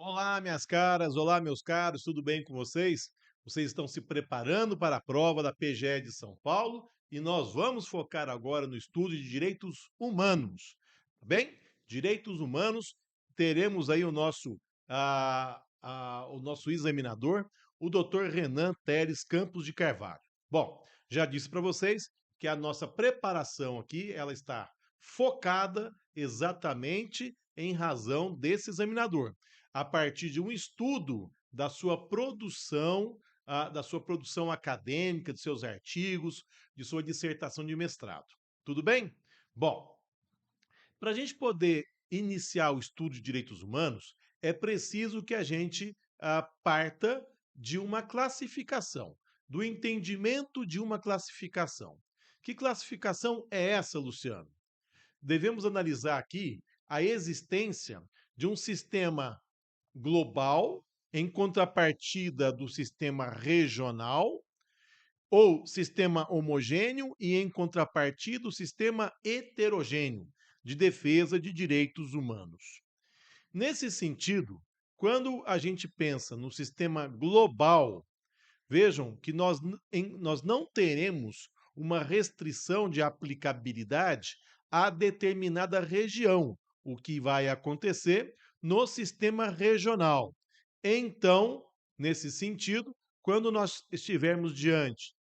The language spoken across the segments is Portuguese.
Olá, minhas caras, olá, meus caros, tudo bem com vocês? Vocês estão se preparando para a prova da PGE de São Paulo e nós vamos focar agora no estudo de direitos humanos, tá bem? Direitos humanos, teremos aí o nosso examinador, o Dr. Renan Teres Campos de Carvalho. Bom, já disse para vocês que a nossa preparação aqui, ela está focada exatamente em razão desse examinador a partir de um estudo da sua produção acadêmica, de seus artigos, de sua dissertação de mestrado. Tudo bem? Bom, para a gente poder iniciar o estudo de direitos humanos, é preciso que a gente parta de uma classificação, do entendimento de uma classificação. Que classificação é essa, Luciano? Devemos analisar aqui a existência de um sistema global em contrapartida do sistema regional ou sistema homogêneo e em contrapartida o sistema heterogêneo de defesa de direitos humanos. Nesse sentido, quando a gente pensa no sistema global, vejam que nós não teremos uma restrição de aplicabilidade a determinada região, o que vai acontecer no sistema regional. Então, nesse sentido, quando nós estivermos diante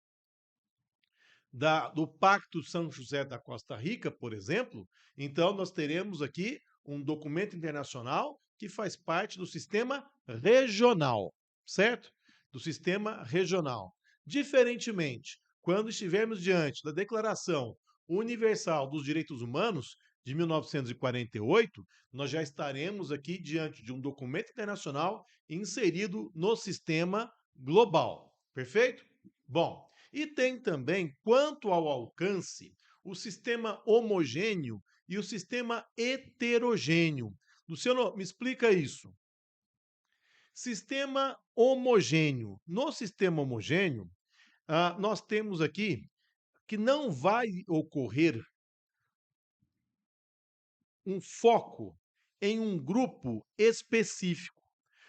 do Pacto São José da Costa Rica, por exemplo, então nós teremos aqui um documento internacional que faz parte do sistema regional, certo? Do sistema regional. Diferentemente, quando estivermos diante da Declaração Universal dos Direitos Humanos de 1948, nós já estaremos aqui diante de um documento internacional inserido no sistema global. Perfeito? Bom, e tem também, quanto ao alcance, o sistema homogêneo e o sistema heterogêneo. Luciano, me explica isso. Sistema homogêneo. No sistema homogêneo, nós temos aqui que não vai ocorrer um foco em um grupo específico.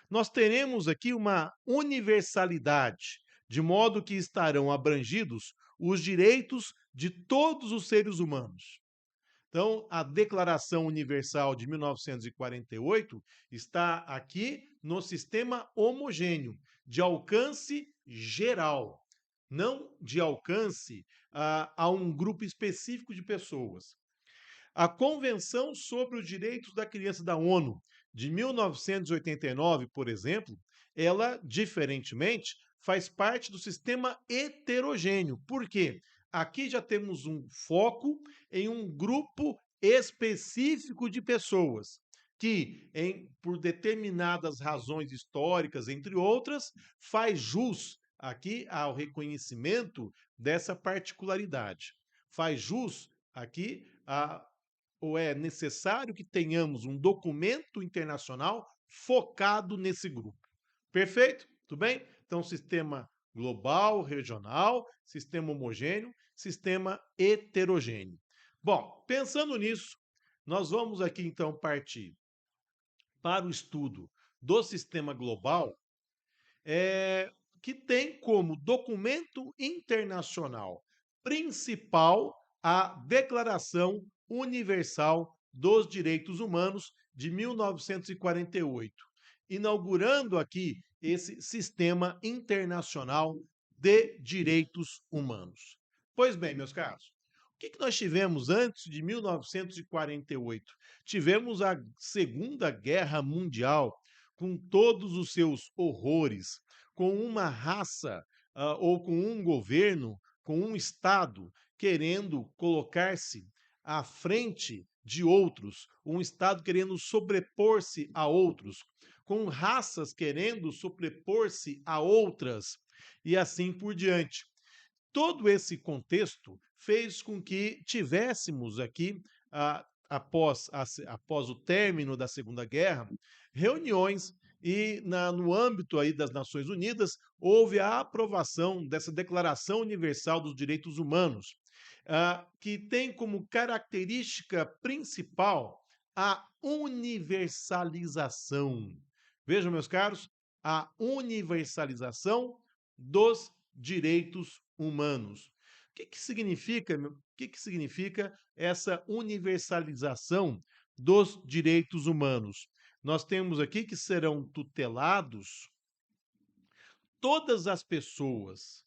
Nós teremos aqui uma universalidade, de modo que estarão abrangidos os direitos de todos os seres humanos. Então, a Declaração Universal de 1948 está aqui no sistema homogêneo, de alcance geral, não de alcance a um grupo específico de pessoas. A Convenção sobre os Direitos da Criança da ONU, de 1989, por exemplo, ela, diferentemente, faz parte do sistema heterogêneo. Por quê? Aqui já temos um foco em um grupo específico de pessoas que, por determinadas razões históricas, entre outras, faz jus aqui ao reconhecimento dessa particularidade. Faz jus aqui ou é necessário que tenhamos um documento internacional focado nesse grupo. Perfeito? Tudo bem? Então, sistema global, regional, sistema homogêneo, sistema heterogêneo. Bom, pensando nisso, nós vamos aqui então partir para o estudo do sistema global, que tem como documento internacional principal a Declaração Universal dos Direitos Humanos de 1948, inaugurando aqui esse sistema internacional de direitos humanos. Pois bem, meus caros, o que nós tivemos antes de 1948? Tivemos a Segunda Guerra Mundial, com todos os seus horrores, com uma raça ou com um governo, com um Estado querendo colocar-se à frente de outros, um Estado querendo sobrepor-se a outros, com raças querendo sobrepor-se a outras, e assim por diante. Todo esse contexto fez com que tivéssemos aqui, após o término da Segunda Guerra, reuniões e no âmbito aí das Nações Unidas houve a aprovação dessa Declaração Universal dos Direitos Humanos, que tem como característica principal a universalização. Vejam, meus caros, a universalização dos direitos humanos. O que que significa essa universalização dos direitos humanos? Nós temos aqui que serão tutelados todas as pessoas,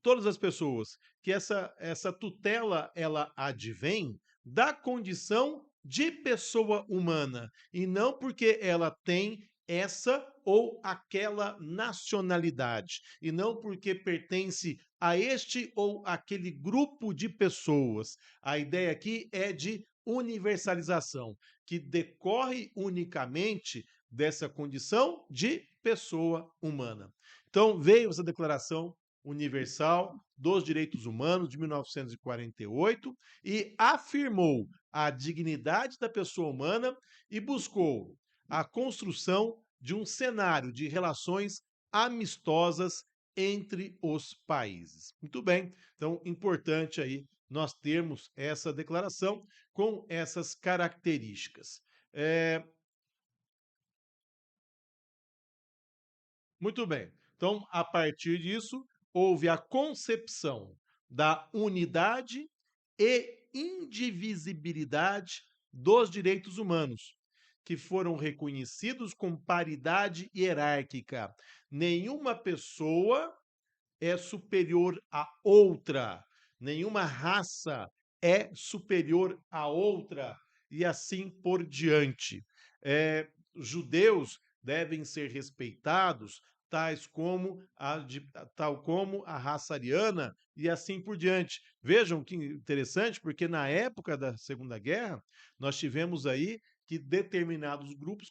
todas as pessoas, que essa tutela ela advém da condição de pessoa humana e não porque ela tem essa ou aquela nacionalidade e não porque pertence a este ou aquele grupo de pessoas. A ideia aqui é de universalização, que decorre unicamente dessa condição de pessoa humana. Então, veio essa declaração Universal dos Direitos Humanos de 1948 e afirmou a dignidade da pessoa humana e buscou a construção de um cenário de relações amistosas entre os países. Muito bem, então importante aí nós termos essa declaração com essas características. Muito bem. Então, a partir disso, houve a concepção da unidade e indivisibilidade dos direitos humanos, que foram reconhecidos com paridade hierárquica. Nenhuma pessoa é superior à outra, nenhuma raça é superior à outra, e assim por diante. Judeus devem ser respeitados, tal como a raça ariana, e assim por diante. Vejam que interessante, porque na época da Segunda Guerra, nós tivemos aí que determinados grupos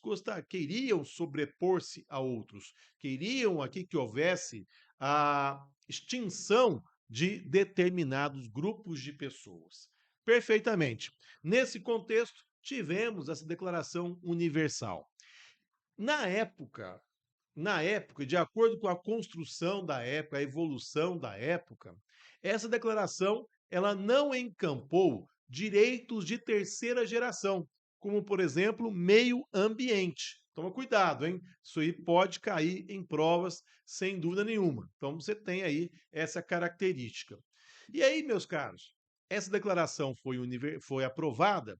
queriam sobrepor-se a outros, queriam aqui que houvesse a extinção de determinados grupos de pessoas. Perfeitamente. Nesse contexto, tivemos essa declaração universal. Na época, na época, de acordo com a construção da época, a evolução da época, essa declaração ela não encampou direitos de terceira geração, como, por exemplo, meio ambiente. Toma cuidado, hein? Isso aí pode cair em provas sem dúvida nenhuma. Então, você tem aí essa característica. E aí, meus caros, essa declaração foi aprovada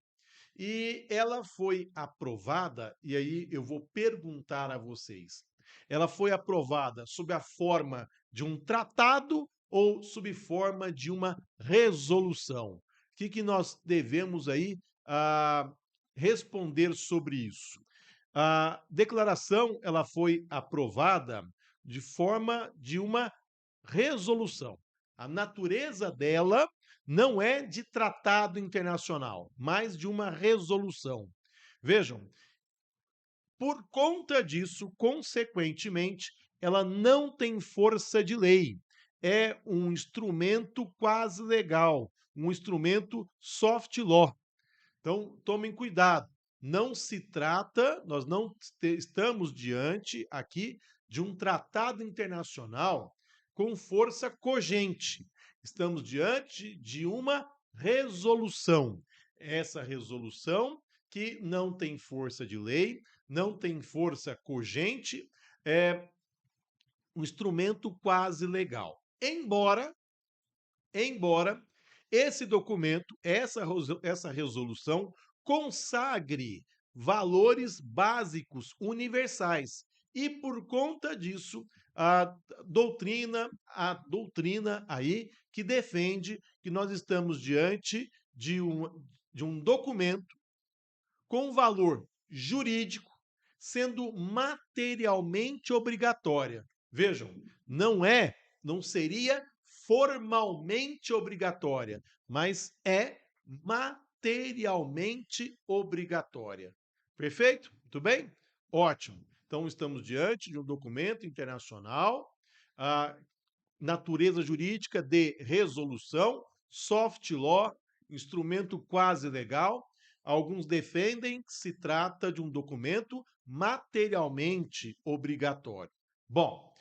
e ela foi aprovada, e aí eu vou perguntar a vocês: ela foi aprovada sob a forma de um tratado ou sob forma de uma resolução? O que nós devemos aí responder sobre isso? A declaração ela foi aprovada de forma de uma resolução. A natureza dela não é de tratado internacional, mas de uma resolução. Vejam, por conta disso, consequentemente, ela não tem força de lei. É um instrumento quase legal, um instrumento soft law. Então, tomem cuidado. Não se trata, nós não estamos diante aqui de um tratado internacional com força cogente. Estamos diante de uma resolução. Essa resolução que não tem força de lei, não tem força cogente, é um instrumento quase legal. Embora esse documento, essa resolução, consagre valores básicos universais. E por conta disso, a doutrina aí que defende que nós estamos diante de um documento com valor jurídico, sendo materialmente obrigatória. Vejam, não seria formalmente obrigatória, mas é materialmente obrigatória. Perfeito? Muito bem? Ótimo. Então, estamos diante de um documento internacional, a natureza jurídica de resolução, soft law, instrumento quase legal. Alguns defendem que se trata de um documento materialmente obrigatório. Bom,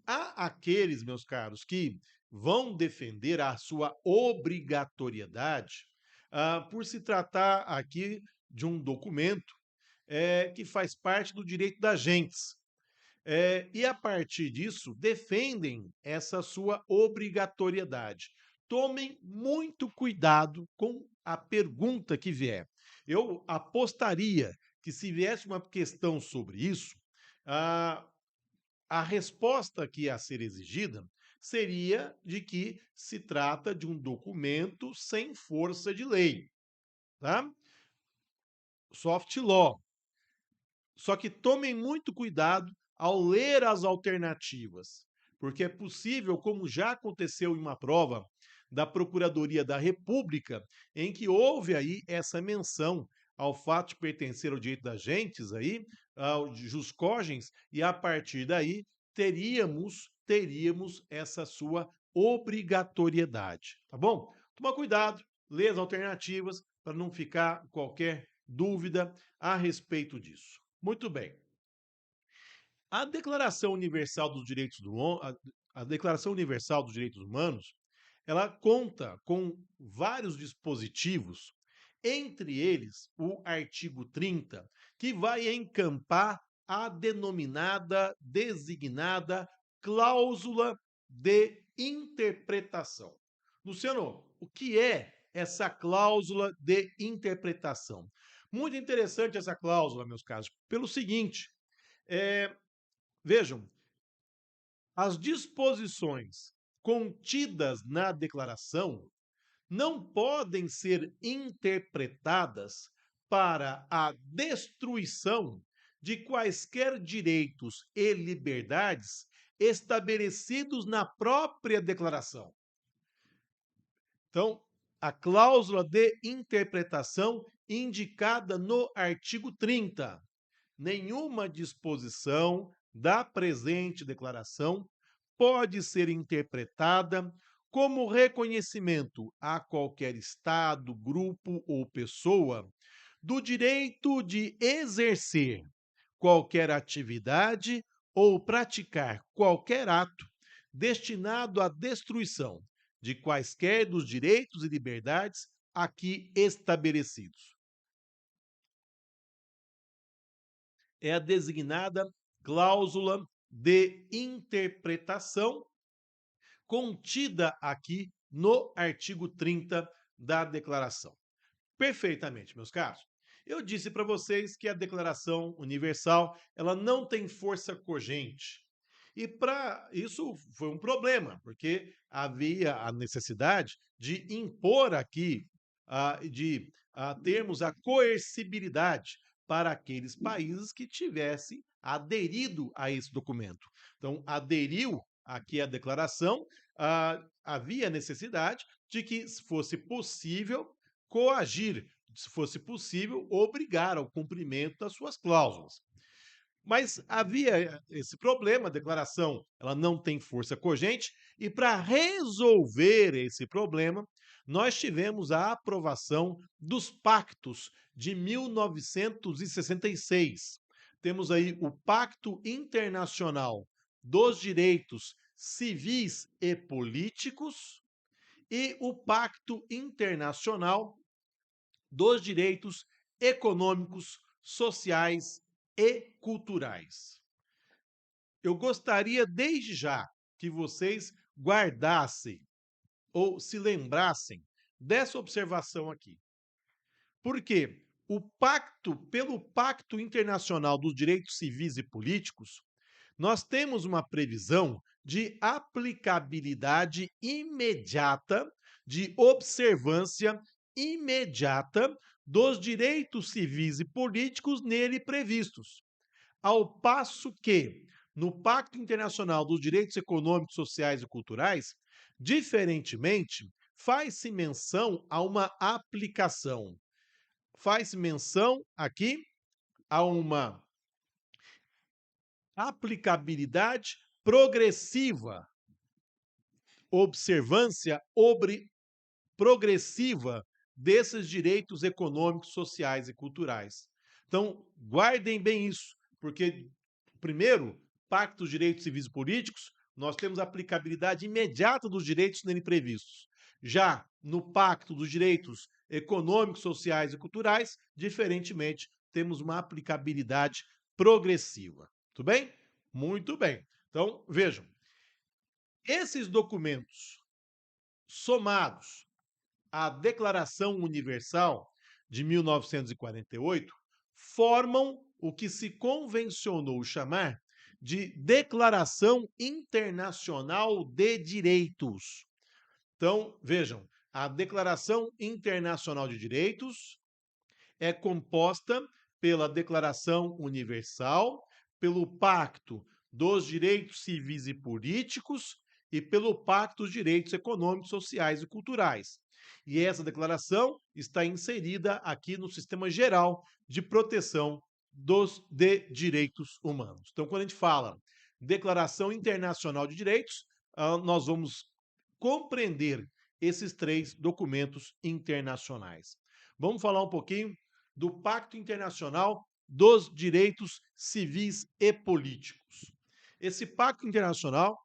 há aqueles, meus caros, que vão defender a sua obrigatoriedade por se tratar aqui de um documento que faz parte do direito das gentes. E a partir disso, defendem essa sua obrigatoriedade. Tomem muito cuidado com a pergunta que vier. Eu apostaria que se viesse uma questão sobre isso, a, a resposta que ia ser exigida seria de que se trata de um documento sem força de lei, tá? Soft law. Só que tomem muito cuidado ao ler as alternativas, porque é possível, como já aconteceu em uma prova da Procuradoria da República, em que houve aí essa menção ao fato de pertencer ao direito das gentes aí, ao jus cogens, e a partir daí teríamos essa sua obrigatoriedade, tá bom? Toma cuidado, lê as alternativas para não ficar qualquer dúvida a respeito disso. Muito bem. A Declaração Universal dos Direitos do a Declaração Universal dos Direitos Humanos, ela conta com vários dispositivos, entre eles o artigo 30, que vai encampar a designada cláusula de interpretação. Luciano, o que é essa cláusula de interpretação? Muito interessante essa cláusula, meus caros, pelo seguinte, é, vejam, as disposições contidas na declaração não podem ser interpretadas para a destruição de quaisquer direitos e liberdades estabelecidos na própria declaração. Então, a cláusula de interpretação indicada no artigo 30. Nenhuma disposição da presente declaração pode ser interpretada como reconhecimento a qualquer Estado, grupo ou pessoa do direito de exercer qualquer atividade ou praticar qualquer ato destinado à destruição de quaisquer dos direitos e liberdades aqui estabelecidos. É a designada cláusula de interpretação contida aqui no artigo 30 da declaração. Perfeitamente, meus caros. Eu disse para vocês que a Declaração Universal, ela não tem força cogente. E para isso foi um problema, porque havia a necessidade de impor aqui, termos a coercibilidade para aqueles países que tivessem aderido a esse documento. Então, aderiu aqui a declaração, havia necessidade de que fosse possível coagir, se fosse possível, obrigar ao cumprimento das suas cláusulas. Mas havia esse problema, a declaração ela não tem força cogente, e para resolver esse problema, nós tivemos a aprovação dos pactos de 1966. Temos aí o Pacto Internacional dos Direitos Civis e Políticos e o Pacto Internacional dos Direitos Econômicos, Sociais e Culturais. Eu gostaria desde já que vocês guardassem ou se lembrassem dessa observação aqui. Porque pelo Pacto Internacional dos Direitos Civis e Políticos, nós temos uma previsão de aplicabilidade imediata, de observância imediata dos direitos civis e políticos nele previstos. Ao passo que, no Pacto Internacional dos Direitos Econômicos, Sociais e Culturais, diferentemente, faz-se menção a uma aplicação. Faz menção aqui a uma aplicabilidade progressiva, observância progressiva desses direitos econômicos, sociais e culturais. Então, guardem bem isso, porque, primeiro, Pacto dos Direitos Civis e Políticos, nós temos aplicabilidade imediata dos direitos nele previstos. Já no Pacto dos Direitos Econômicos, Sociais e Culturais, diferentemente, temos uma aplicabilidade progressiva. Tudo bem? Muito bem. Então, vejam, esses documentos somados à Declaração Universal de 1948 formam o que se convencionou chamar de Declaração Internacional de Direitos. Então, vejam, a Declaração Internacional de Direitos é composta pela Declaração Universal, pelo Pacto dos Direitos Civis e Políticos e pelo Pacto dos Direitos Econômicos, Sociais e Culturais. E essa declaração está inserida aqui no Sistema Geral de Proteção de Direitos Humanos. Então, quando a gente fala Declaração Internacional de Direitos, nós vamos compreender esses três documentos internacionais. Vamos falar um pouquinho do Pacto Internacional dos Direitos Civis e Políticos. Esse pacto internacional,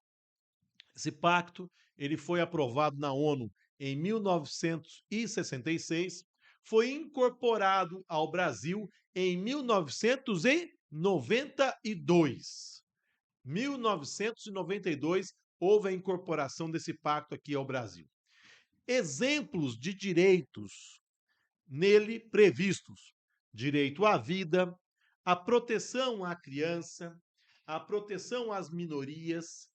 ele foi aprovado na ONU em 1966, foi incorporado ao Brasil em 1992. 1992 houve a incorporação desse pacto aqui ao Brasil. Exemplos de direitos nele previstos: direito à vida, a proteção à criança, a proteção às minorias,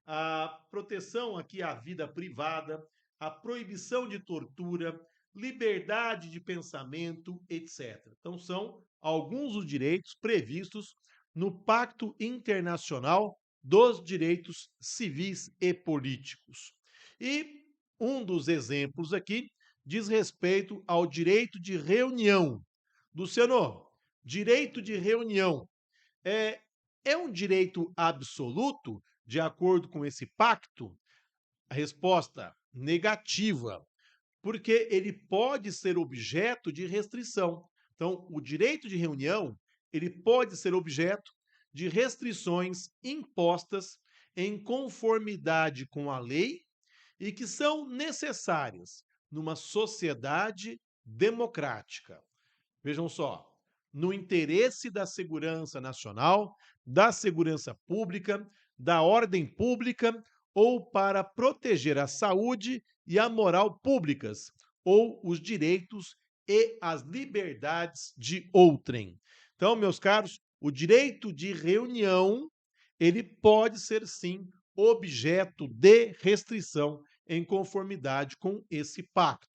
a proteção aqui à vida privada, a proibição de tortura, liberdade de pensamento, etc. Então, são alguns dos direitos previstos no Pacto Internacional dos Direitos Civis e Políticos. E um dos exemplos aqui diz respeito ao direito de reunião. Luciano, direito de reunião é um direito absoluto de acordo com esse pacto? A resposta negativa, porque ele pode ser objeto de restrição. Então, o direito de reunião, ele pode ser objeto de restrições impostas em conformidade com a lei e que são necessárias numa sociedade democrática. Vejam só, no interesse da segurança nacional, da segurança pública, da ordem pública ou para proteger a saúde e a moral públicas ou os direitos e as liberdades de outrem. Então, meus caros, o direito de reunião, ele pode ser sim objeto de restrição em conformidade com esse pacto.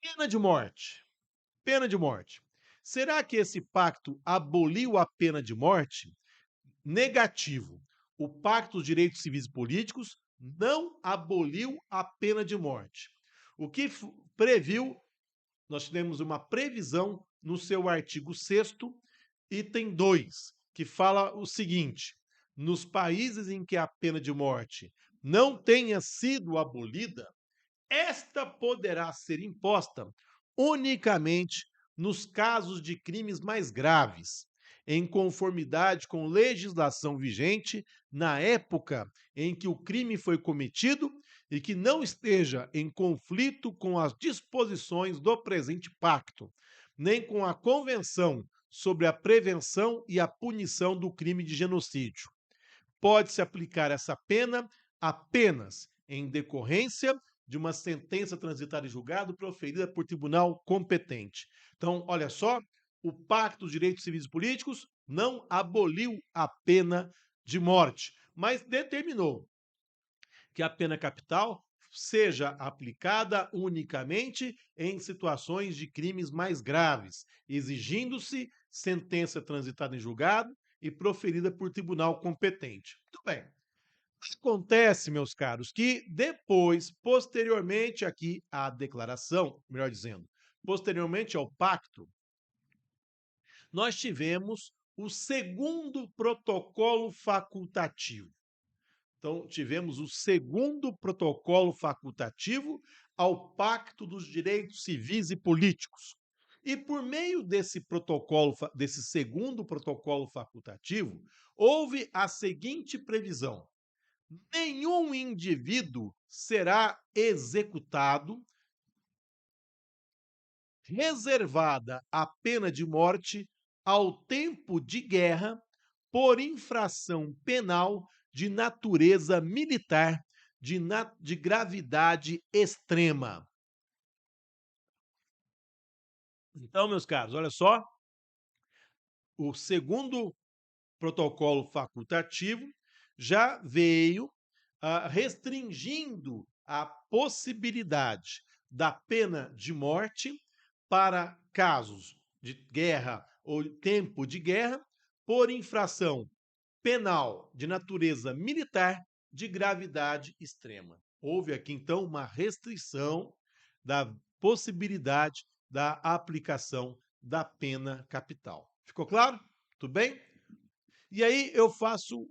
Pena de morte. Pena de morte. Será que esse pacto aboliu a pena de morte? Negativo. O Pacto dos Direitos Civis e Políticos não aboliu a pena de morte. O que previu, nós tivemos uma previsão no seu artigo 6º, item 2, que fala o seguinte: nos países em que a pena de morte não tenha sido abolida, esta poderá ser imposta unicamente nos casos de crimes mais graves, em conformidade com legislação vigente na época em que o crime foi cometido e que não esteja em conflito com as disposições do presente pacto, nem com a Convenção sobre a Prevenção e a Punição do Crime de Genocídio. Pode-se aplicar essa pena apenas em decorrência de uma sentença transitada em julgado proferida por tribunal competente. Então, olha só, o Pacto dos Direitos Civis e Políticos não aboliu a pena de morte, mas determinou que a pena capital seja aplicada unicamente em situações de crimes mais graves, exigindo-se sentença transitada em julgado e proferida por tribunal competente. Muito bem. Acontece, meus caros, que depois, posteriormente aqui à declaração, melhor dizendo, posteriormente ao pacto, nós tivemos o segundo protocolo facultativo. Então, tivemos o segundo protocolo facultativo ao Pacto dos Direitos Civis e Políticos. E por meio desse protocolo, desse segundo protocolo facultativo, houve a seguinte previsão: nenhum indivíduo será executado reservada a pena de morte ao tempo de guerra por infração penal de natureza militar de gravidade extrema. Então, meus caros, olha só, o segundo protocolo facultativo já veio restringindo a possibilidade da pena de morte para casos de guerra ou tempo de guerra por infração penal de natureza militar de gravidade extrema. Houve aqui, então, uma restrição da possibilidade da aplicação da pena capital. Ficou claro? Tudo bem? E aí eu faço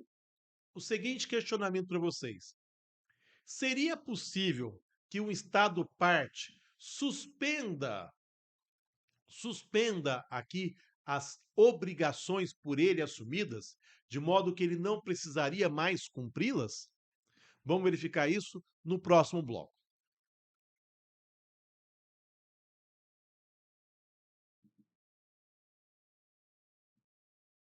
o seguinte questionamento para vocês. Seria possível que um Estado parte suspenda aqui as obrigações por ele assumidas, de modo que ele não precisaria mais cumpri-las? Vamos verificar isso no próximo bloco.